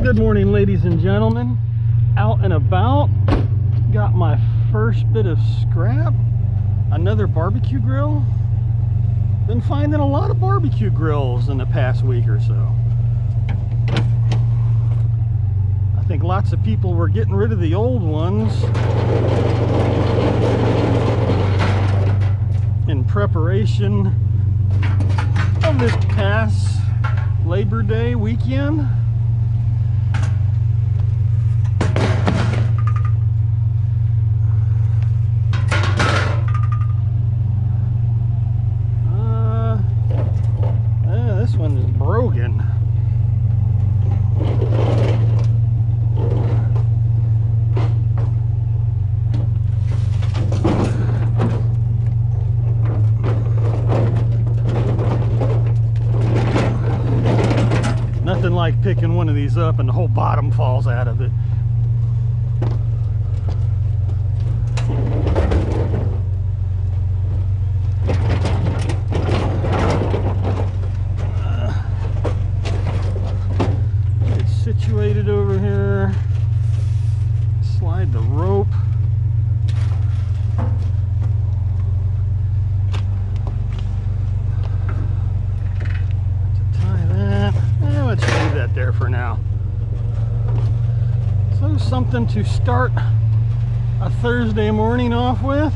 Good morning, ladies and gentlemen. Out and about. Got my first bit of scrap. Another barbecue grill. Been finding a lot of barbecue grills in the past week or so. I think lots of people were getting rid of the old ones in preparation of this past Labor Day weekend. This one is broken. Nothing like picking one of these up and the whole bottom falls out of it. It's situated over here. Slide the rope. Let's leave that there for now. So something to start a Thursday morning off with.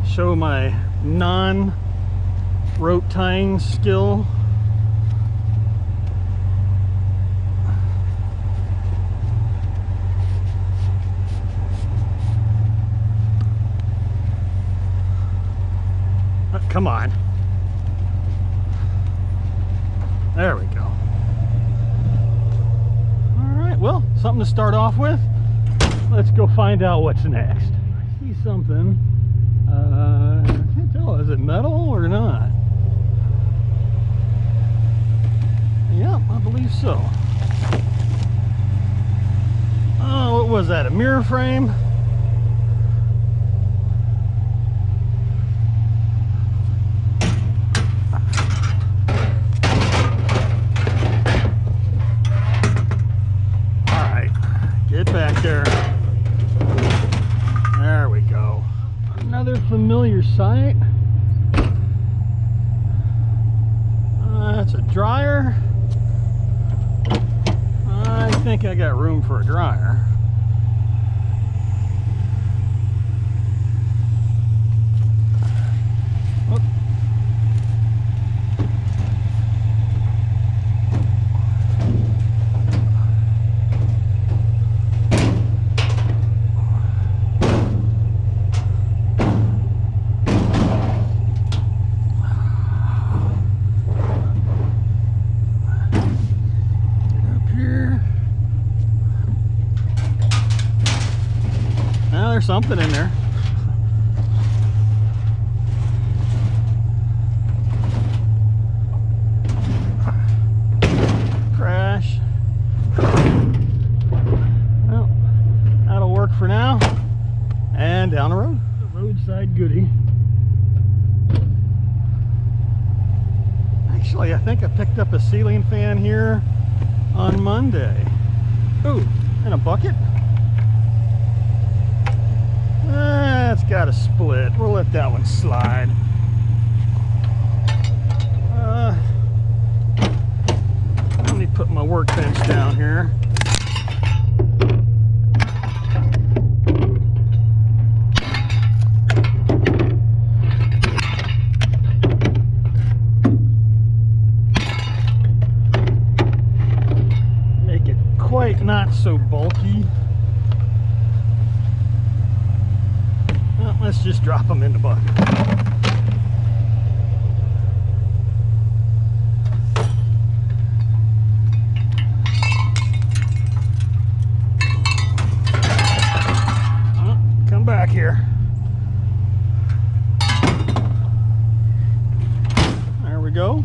Show my non-rope tying skill. Come on. There we go. Alright, well, something to start off with. Let's go find out what's next. I see something. I can't tell, is it metal or not? Yep, I believe so. Oh, what was that? A mirror frame? Get back there. There we go. Another familiar sight. That's a dryer. I think I got room for a dryer. There's something in there. Crash. Well, that'll work for now. And down the road. The roadside goodie. Actually, I think I picked up a ceiling fan here on Monday. Ooh, and a bucket. It's got a split. We'll let that one slide. Let me put my workbench down here. Make it quite not so bulky. Let's just drop them in the bucket. Come back here. There we go.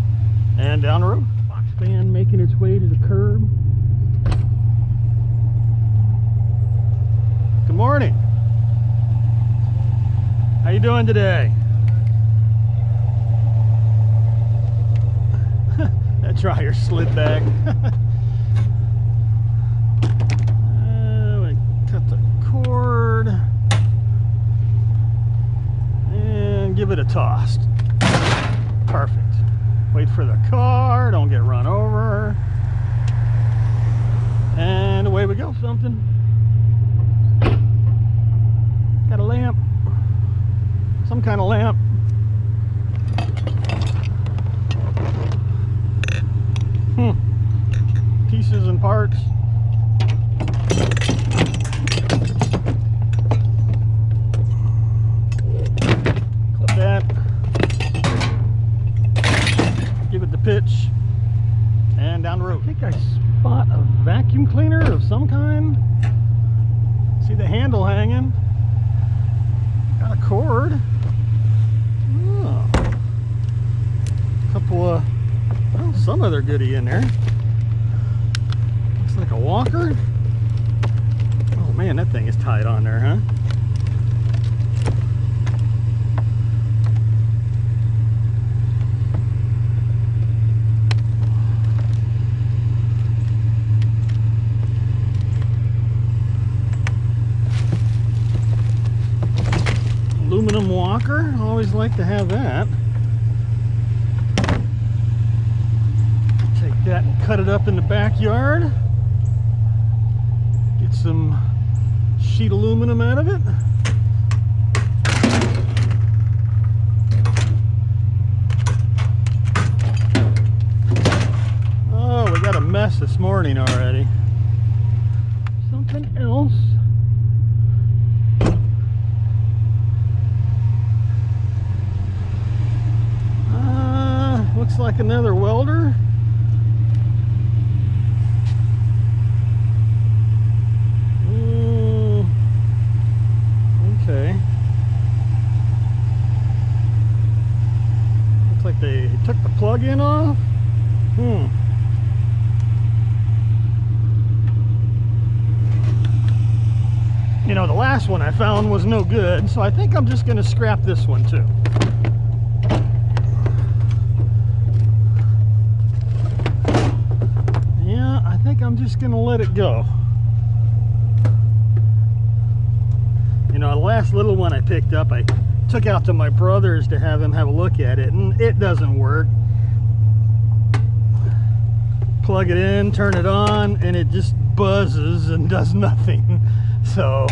And down the road. Box fan making its way to the curb. doing today? That dryer slid back. We cut the cord and give it a toss. Perfect. Wait for the car, don't get run over. And away we go. Something. Got a lamp. Some kind of lamp. Pieces and parts. Clip that. Give it the pitch. And down the road. I think I spot a vacuum cleaner of some kind. See the handle hanging. Got a cord. Oh. Couple of, well, some other goodie in there. Looks like a walker. Oh man, that thing is tied on there, huh? Aluminum walker, always like to have that. Take that and cut it up in the backyard. Get some sheet aluminum out of it. Oh, we got a mess this morning already. Something else. Looks like another welder. Okay. Looks like they took the plug-in off. You know, the last one I found was no good, so I think I'm just going to scrap this one too. I'm just gonna let it go. You know, the last little one I picked up, I took out to my brother's to have him have a look at it, and it doesn't work. Plug it in, turn it on, and it just buzzes and does nothing. So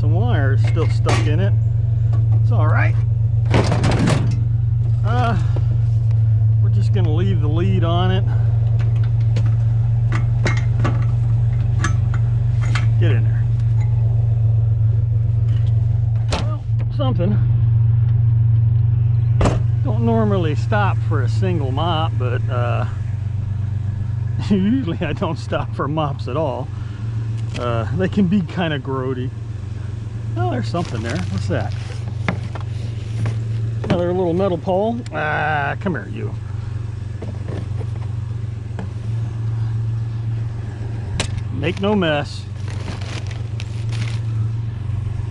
wires still stuck in it. It's all right. We're just gonna leave the lead on it. Get in there. Well, something. Don't normally stop for a single mop, but usually I don't stop for mops at all. They can be kind of grody. Oh, there's something there. What's that? Another little metal pole. Ah, come here, you. Make no mess.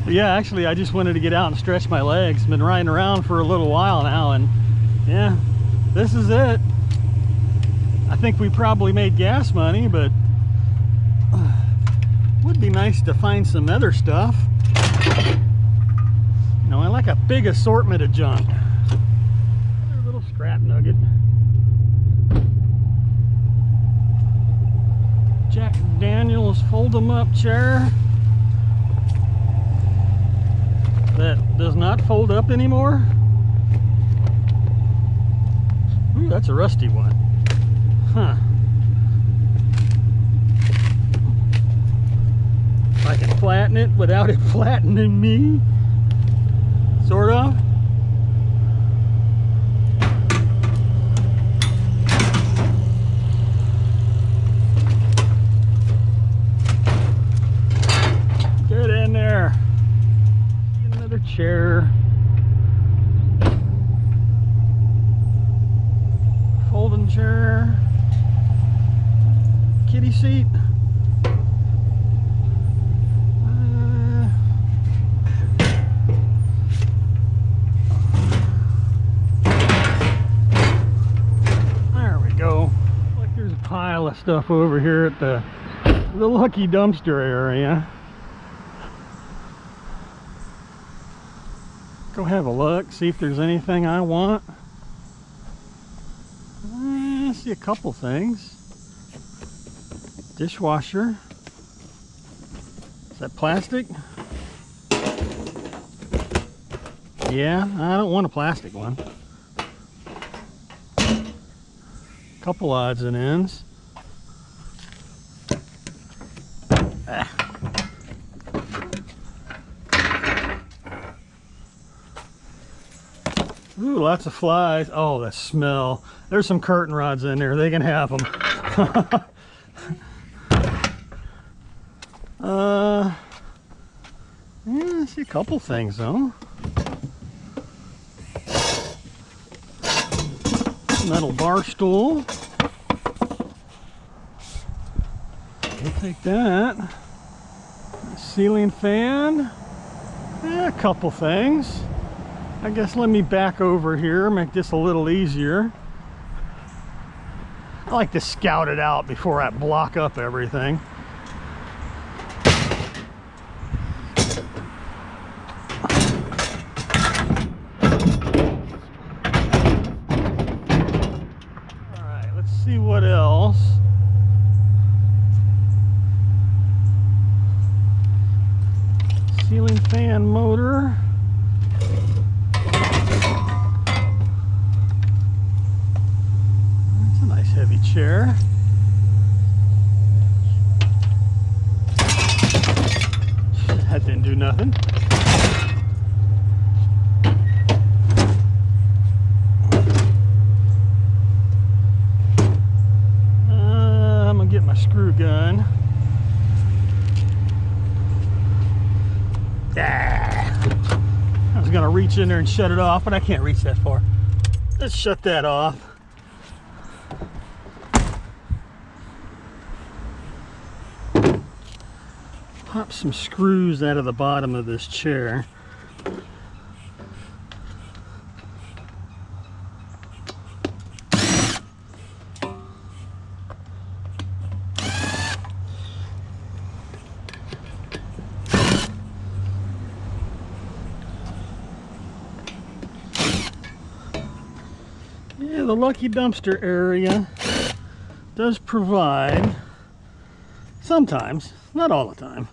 But yeah, actually, I just wanted to get out and stretch my legs. Been riding around for a little while now, and yeah, this is it. I think we probably made gas money, but would be nice to find some other stuff. You know, I like a big assortment of junk. Another little scrap nugget. Jack Daniels fold-em-up chair that does not fold up anymore. Ooh, that's a rusty one. Huh. I can flatten it without it flattening me, sort of. Get in there. Another chair. folding chair, kitty seat. There we go. Like there's a pile of stuff over here at the lucky dumpster area. Go have a look, see if there's anything I want. I see a couple things. Dishwasher. Is that plastic? Yeah, I don't want a plastic one. Couple odds and ends. Ooh, lots of flies. Oh, the smell. There's some curtain rods in there. They can have them. Yeah, I see a couple things though. Metal bar stool. We'll take that. Ceiling fan. Yeah, a couple things. I guess let me back over here, make this a little easier. I like to scout it out before I block up everything. Alright, let's see what else. Ceiling fan motor. Heavy chair. That didn't do nothing. I'm gonna get my screw gun. I was gonna reach in there and shut it off, but I can't reach that far. Let's shut that off. Pop some screws out of the bottom of this chair. Yeah, the lucky dumpster area does provide, sometimes, not all the time,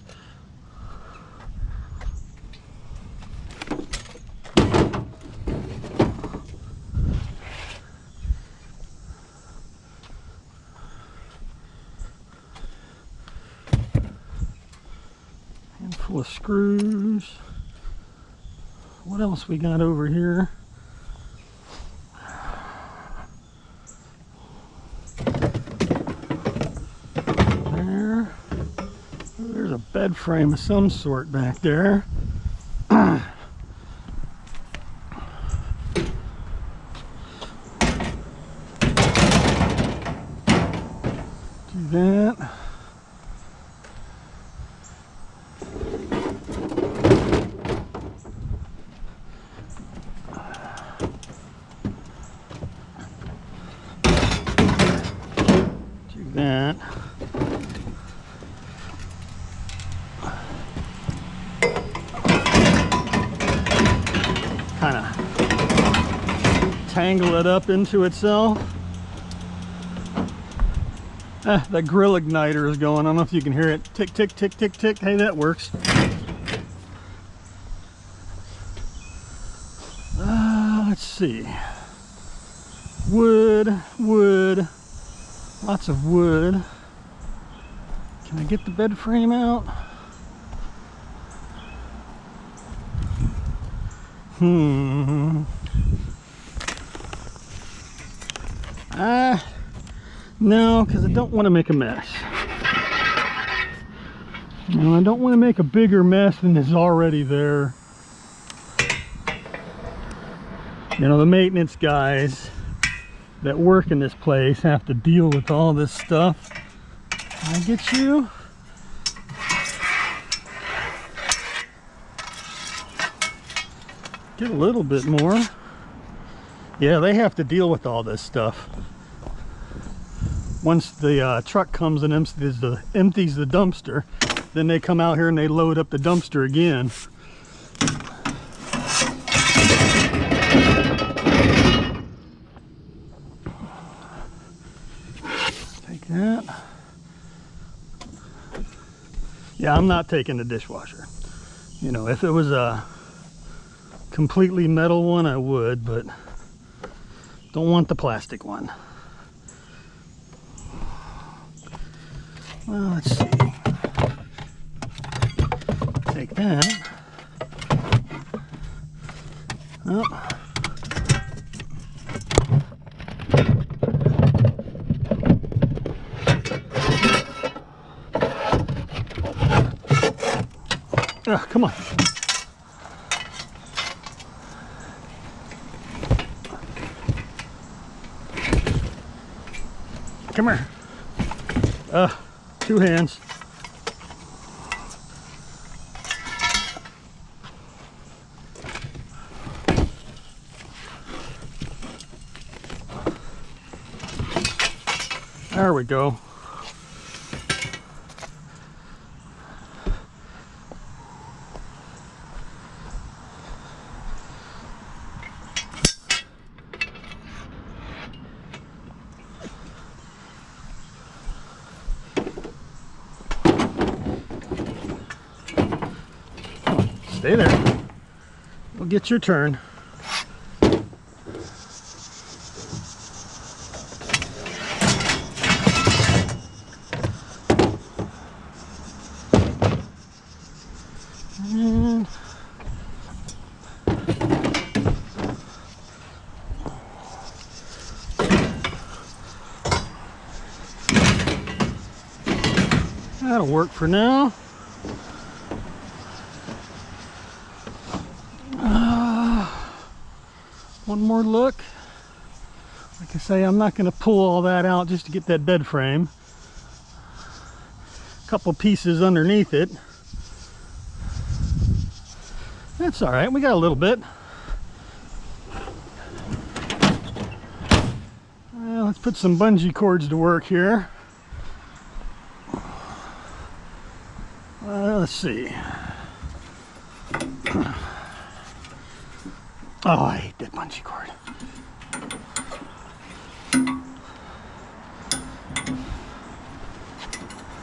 handful of screws. What else we got over here? There's a bed frame of some sort back there. Do that. Do that. Kind of tangle it up into itself. The grill igniter is going. I don't know if you can hear it. Tick, tick, tick, tick, tick. Hey, that works. Let's see. Wood, wood, lots of wood. Can I get the bed frame out? No, because I don't want to make a mess. No, I don't want to make a bigger mess than is already there. You know, the maintenance guys that work in this place have to deal with all this stuff. Can I get you? Get a little bit more. Yeah, they have to deal with all this stuff. Once the truck comes and empties the dumpster, then they come out here and they load up the dumpster again. Take that. Yeah, I'm not taking the dishwasher. You know, if it was a completely metal one, I would, but don't want the plastic one. Well, let's see. Take that. Oh. Oh, come on. Come here. Two hands. There we go. Stay there. We'll get your turn. And that'll work for now. One more look. Like I say, I'm not going to pull all that out just to get that bed frame. A couple pieces underneath it. That's all right. We got a little bit. Well, let's put some bungee cords to work here. Let's see. Oh, I hate that bungee cord.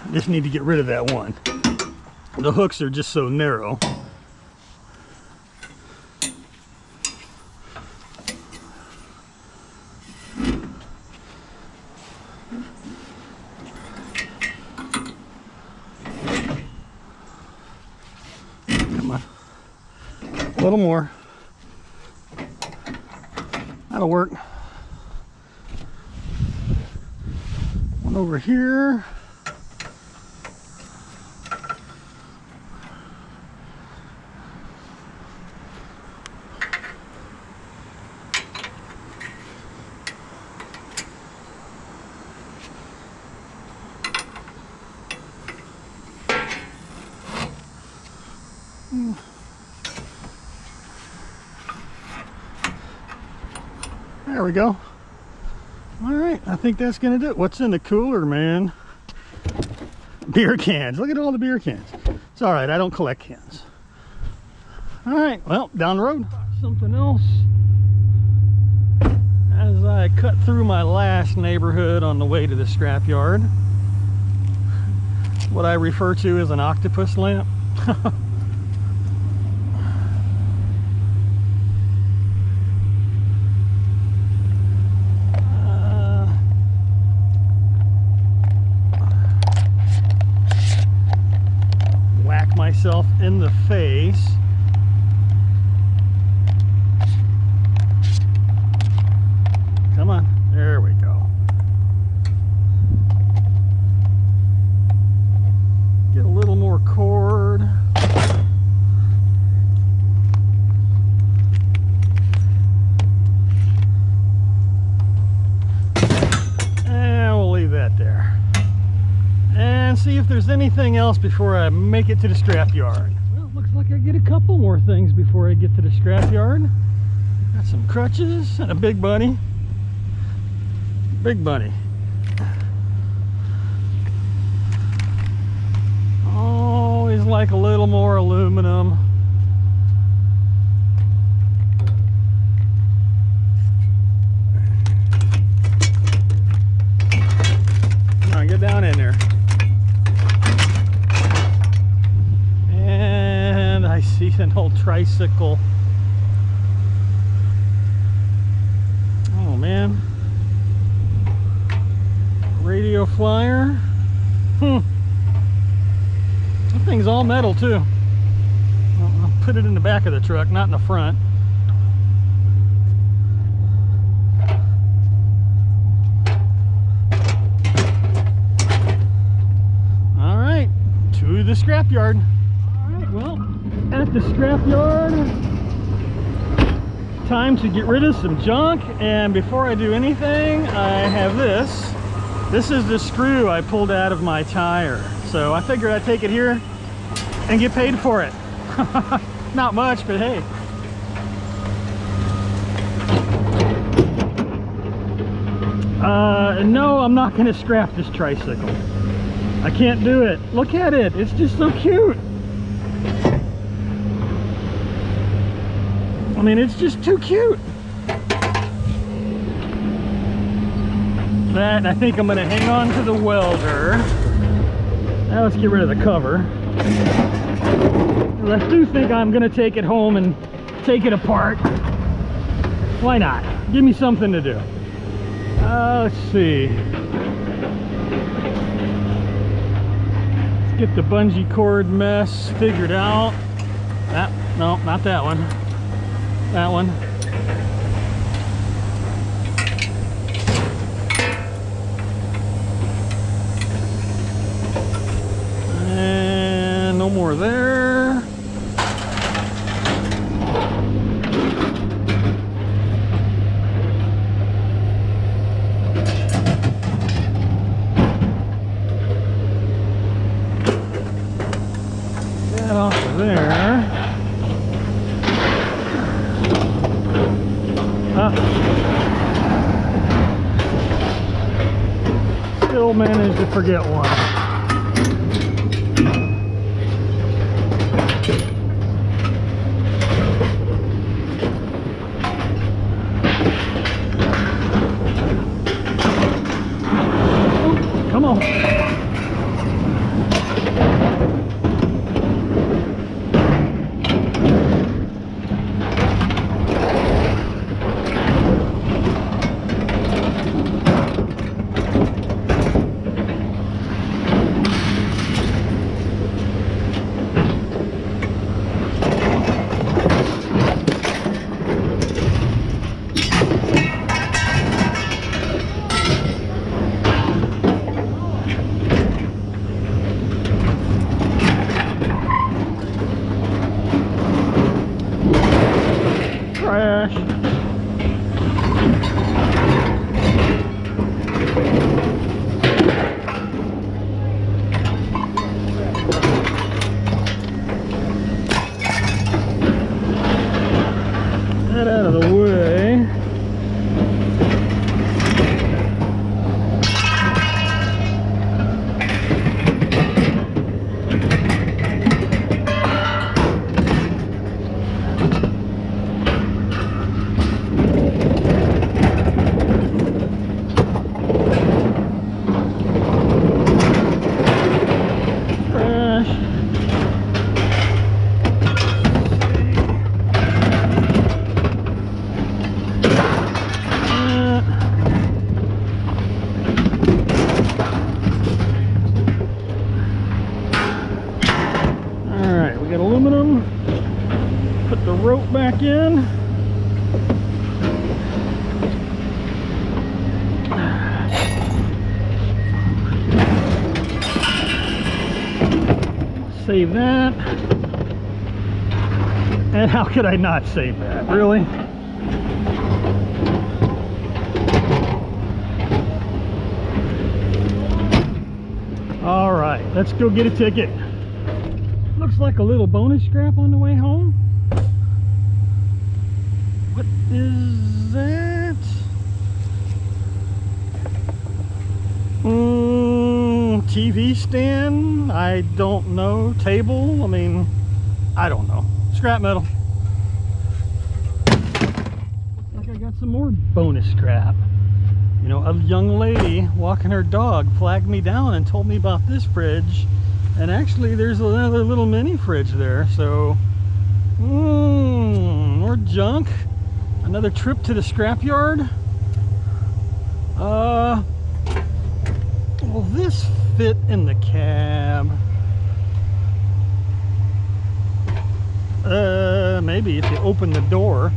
I just need to get rid of that one. The hooks are just so narrow. Come on. A little more. That'll work. One over here. There we go. All right, I think that's gonna do it. What's in the cooler, man? Beer cans. Look at all the beer cans. It's all right, I don't collect cans. All right, well, down the road. Something else. As I cut through my last neighborhood on the way to the scrapyard, what I refer to as an octopus lamp. Myself in the face. Come on, there we go. Get a little more cord. there's anything else before I make it to the scrapyard. Well, it looks like I get a couple more things before I get to the scrapyard. Got some crutches and a big bunny. Big bunny. Always like a little more aluminum. Get down in there. And I see an old tricycle. Oh man. Radio flyer. That thing's all metal too. I'll put it in the back of the truck, not in the front. To the scrapyard. Alright, well, at the scrapyard, time to get rid of some junk. And before I do anything, I have this. This is the screw I pulled out of my tire. So I figured I'd take it here and get paid for it. Not much, but hey. No, I'm not going to scrap this tricycle. I can't do it. Look at it. It's just so cute. I mean, it's just too cute. That, and I think I'm going to hang on to the welder. Now let's get rid of the cover. I do think I'm going to take it home and take it apart. Why not? Give me something to do. Let's see. Get the bungee cord mess figured out. No, not that one. That one. And no more there. Off of there. Still managed to forget one. Oh, come on. Trash. That out of the way. the rope back in. Save that. And how could I not save that? Really? All right. right, let's go get a ticket. Looks like a little bonus scrap on the way home. What is that? TV stand? I don't know. Table? I mean, I don't know. Scrap metal. Looks like I got some more bonus scrap. You know, a young lady walking her dog flagged me down and told me about this fridge. And actually, there's another little mini fridge there. So, more junk. Another trip to the scrapyard. Will this fit in the cab? Maybe if you open the door.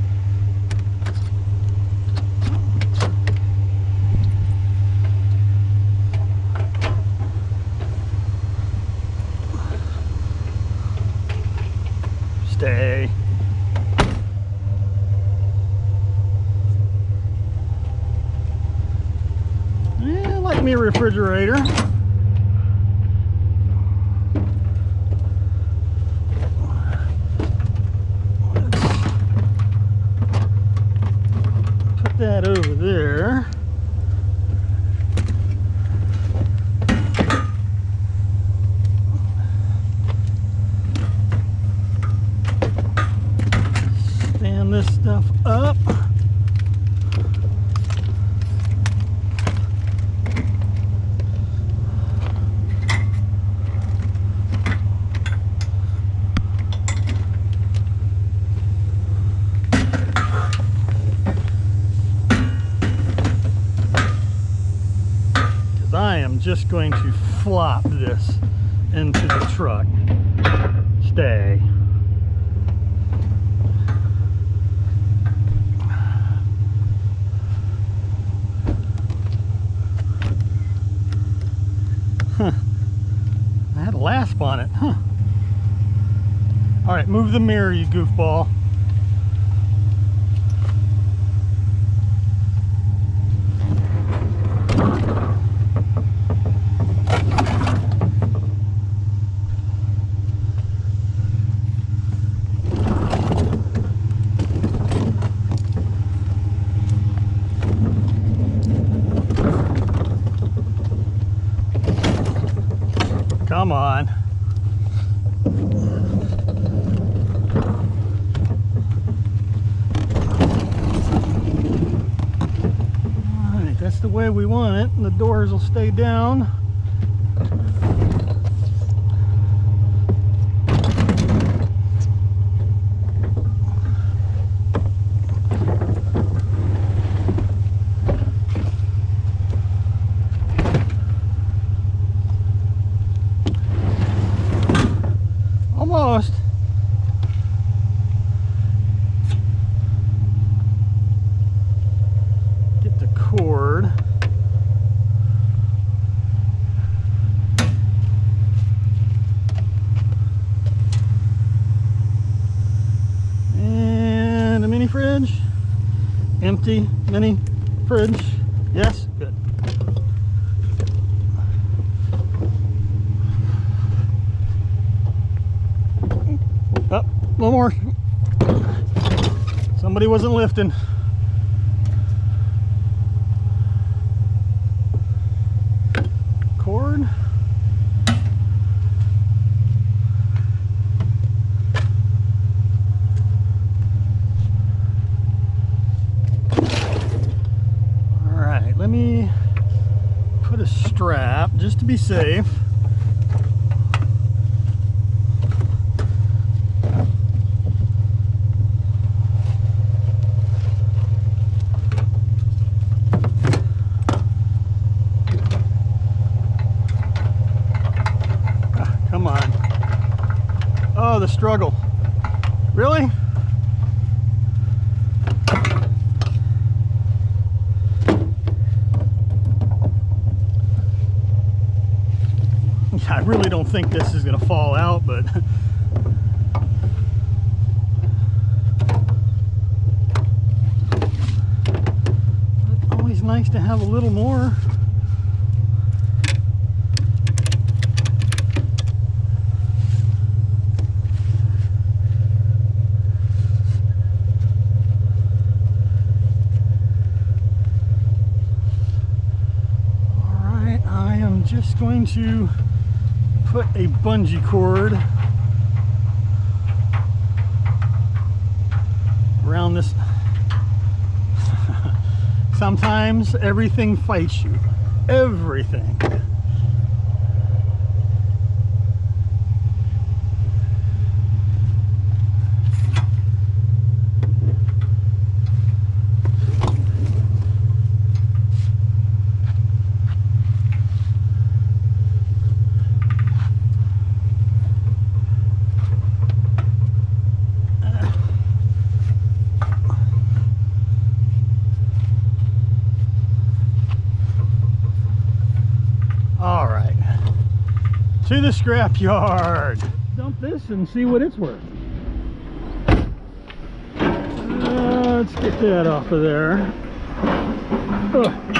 Stay. Yeah, like me a refrigerator. Put that over there. Stand this stuff up. I am just going to flop this into the truck. Stay. Huh. I had a lasp on it, huh? All right, move the mirror, you goofball. Come on. All right, that's the way we want it. And the doors will stay down. Almost. Get the cord. And a mini fridge. Empty mini fridge. Yes, good. Oh, a little more. Somebody wasn't lifting. Cord. All right, let me put a strap just to be safe. Come on. Oh, the struggle. Really? I really don't think this is going to fall out, but it's always nice to have a little more. just going to put a bungee cord around this. Sometimes everything fights you. Everything. All right, to the scrapyard. Dump this and see what it's worth. Let's get that off of there. Ugh.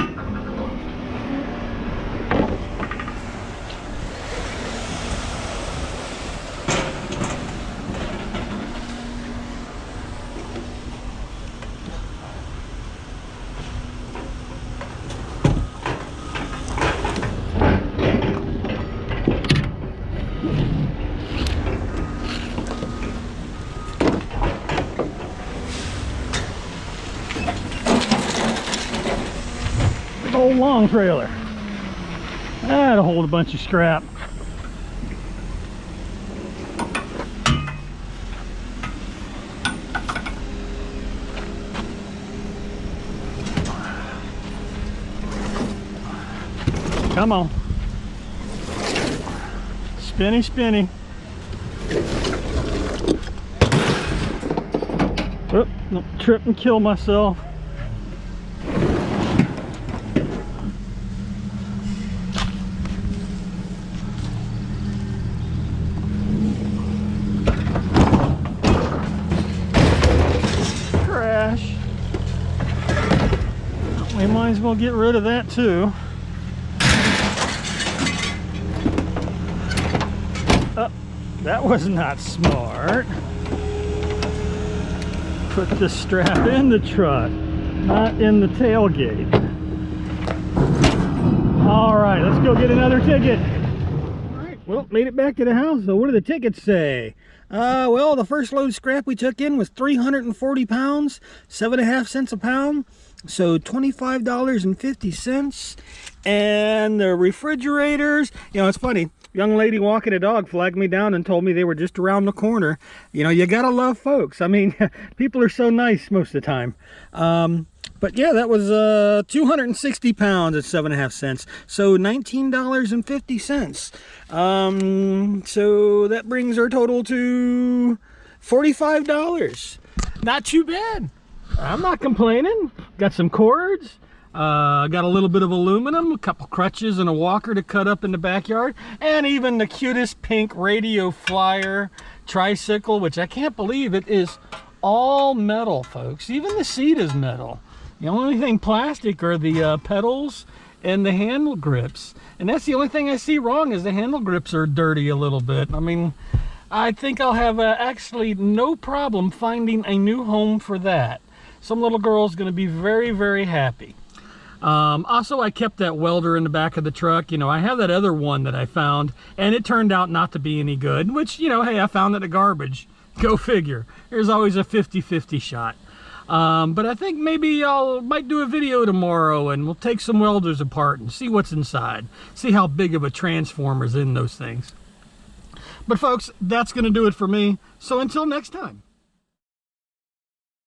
Old long trailer. That'll hold a bunch of scrap. Come on. Spinny, spinny. Oop, don't trip and kill myself. We might as well get rid of that too. That was not smart. Put the strap in the truck, not in the tailgate. All right, let's go get another ticket. All right, well, made it back to the house. So what do the tickets say? Well, the first load scrap we took in was 340 pounds, 7.5 cents a pound. So $25.50. And the refrigerators, you know, it's funny. Young lady walking a dog flagged me down and told me they were just around the corner. You know, you gotta love folks. I mean, people are so nice most of the time. But yeah, that was 260 pounds at 7.5 cents. So $19.50. So that brings our total to $45. Not too bad. I'm not complaining. Got some cords. Got a little bit of aluminum, a couple crutches and a walker to cut up in the backyard, and even the cutest pink radio flyer tricycle, which I can't believe it is all metal, folks. Even the seat is metal. The only thing plastic are the pedals and the handle grips, and that's the only thing I see wrong is the handle grips are dirty a little bit. I mean, I think I'll have actually no problem finding a new home for that. Some little girl's going to be very, very happy. Also, I kept that welder in the back of the truck. You know, I have that other one that I found, and it turned out not to be any good, which, you know, hey, I found it in the garbage. Go figure. There's always a 50-50 shot. But I think maybe might do a video tomorrow, and we'll take some welders apart and see what's inside. See how big of a transformer's in those things. But folks, that's going to do it for me. So until next time.